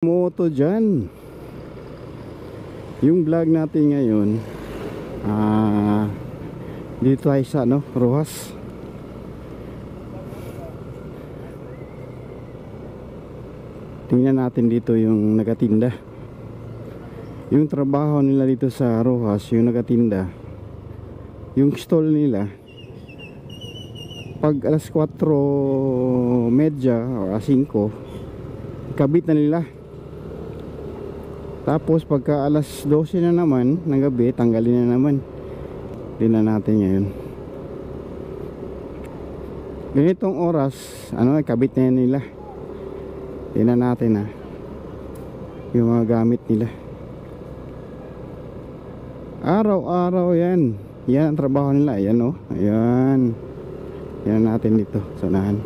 Moto dyan. Yung vlog natin ngayon, dito tayo sa Rojas. Tingnan natin dito yung nagatinda. Yung trabaho nila dito sa Rojas, yung nagatinda, yung stall nila, pag alas 4:30 o 5 kabit na nila. Tapos pagka alas 12 na naman ng gabi, tanggalin na naman. Tingnan natin ngayon. Ganitong oras, kabit na nila. Tingnan natin yung mga gamit nila. Araw-araw yan. Yan ang trabaho nila. Ayan ayan. Yan natin dito sa unahan.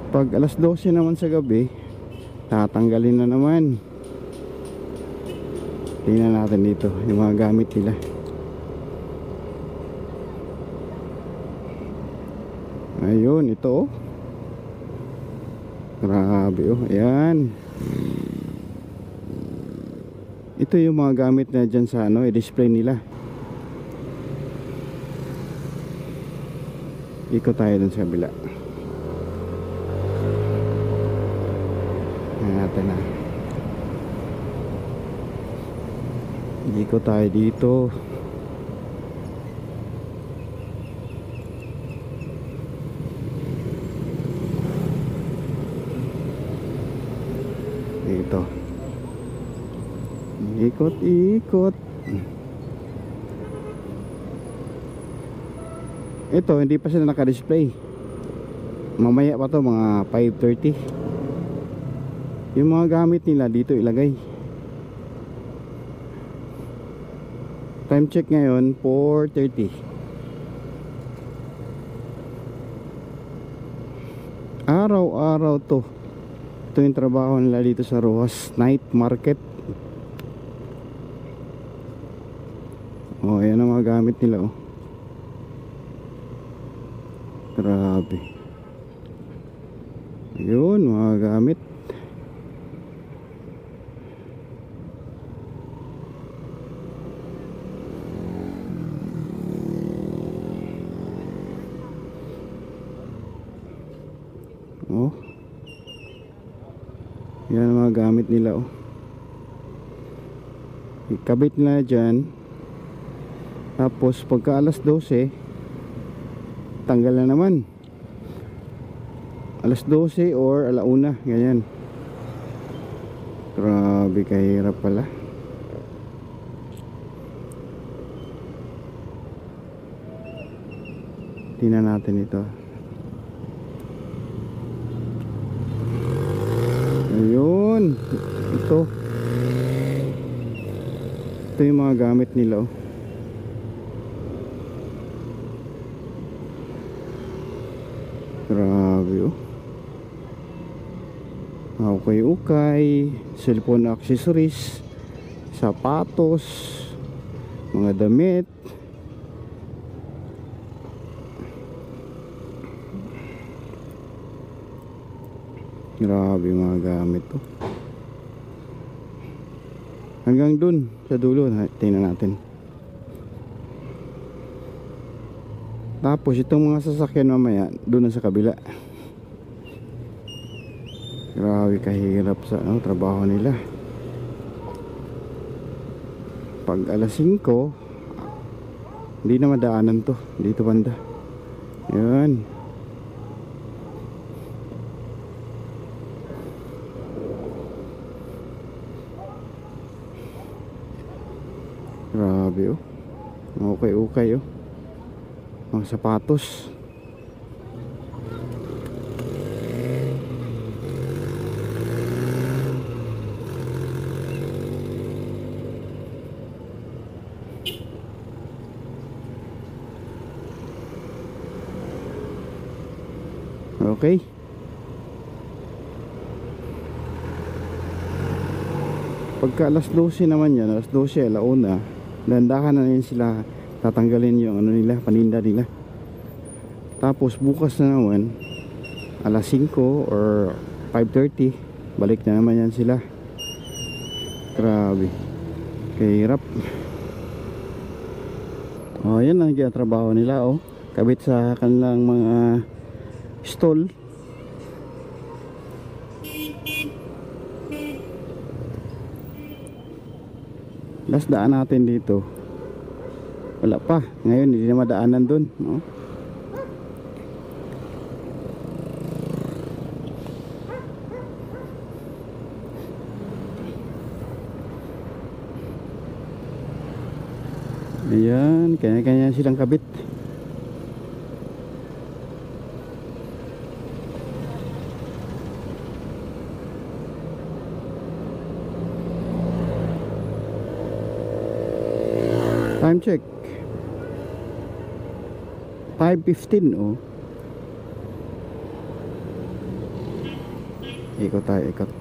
Pag alas 12 naman sa gabi, tatanggalin na naman. Tingnan natin dito yung mga gamit nila. Ayun, ito grabe ayan. Ito yung mga gamit na dyan sa i-display nila. Ikot tayo dun sa kabila. Natin ikot tayo dito. Dito ikot. Ito hindi pa sila naka-display. Mamaya pa to, mga 5:30. Yung mga gamit nila dito ilagay. Time check ngayon 4:30. Araw-araw to. Ito yung trabaho nila dito sa Rojas Night Market. Ayan ang mga gamit nila Grabe. Ayun, mga gamit. Yan ang mga gamit nila ikabit na dyan. Tapos pagka alas 12, tanggal na naman. Alas 12 or alauna, ganyan. Grabe, kahirap pala. Tingnan natin ito. Ayun, ito yung mga gamit nila Grabe ukay, cellphone accessories, sapatos, mga damit. Grabe mga gamit hanggang dun sa dulo. Tingnan natin. Tapos itong mga sasakyan mamaya dun sa kabila. Grabe kahirap sa trabaho nila. Pag alas 5, hindi na madaanan to dito banda. Yan. Grabe ukay mga sapatos. Okay. Pagka alas 12 naman yan, alas 12, alauna, dandahan na rin sila tatanggalin yung ano nila, paninda nila. Tapos bukas na naman alas 5 or 5:30 balik na naman yan sila. Grabe, kahirap. Oh, yan ang trabaho nila, oh. Kabit sa kanilang mga stall. Last daan natin dito, wala pa. Ngayon hindi na madaanan dun, no? Ayan, kanya-kanya silang kabit. Time check 5:15, oh. Ikot tayo, ikot.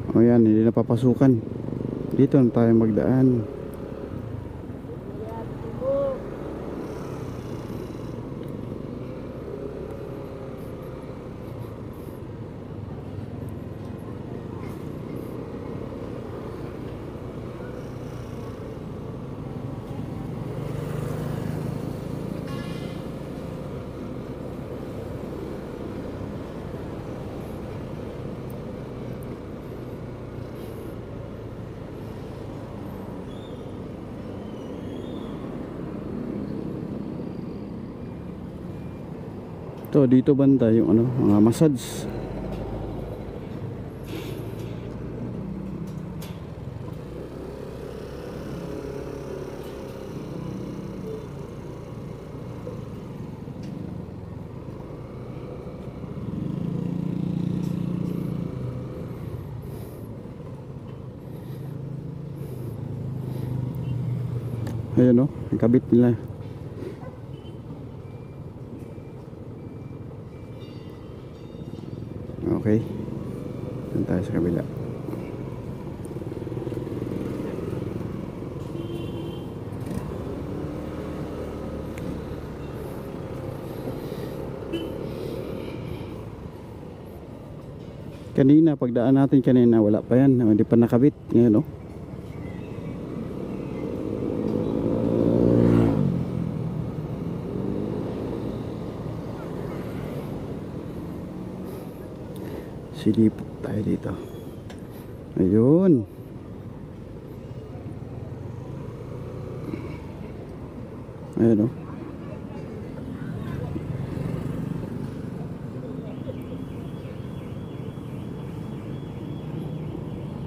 O yan, hindi na papasukan. Dito na tayo magdaan. To dito banda yung ano, mga massage. Ayan, oh, ang kabit nila. Okay, doon tayo sa kabila. Kanina, pagdaan natin kanina, wala pa yan, hindi pa nakabit. Ngayon, oh. Silipot tayo dito. Ayun. Ayun, oh.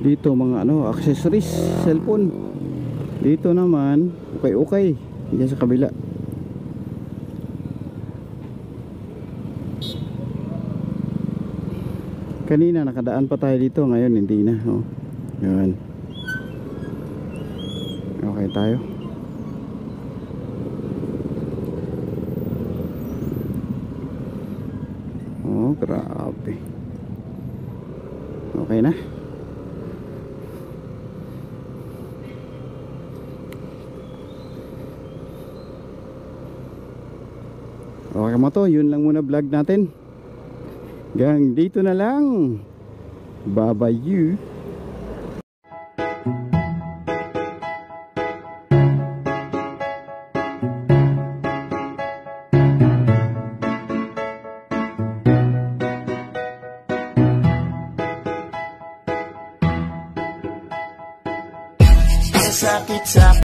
Dito mga ano, accessories, cellphone. Dito naman, okay. Diyan sa kabila. Kanina nakadaan pa tayo dito, ngayon hindi na, oh. Yun. Okay tayo. Oh, grabe. Okay na. Okay mo to, yun lang muna vlog natin. Gang dito na lang. Bye bye you. Sakit sa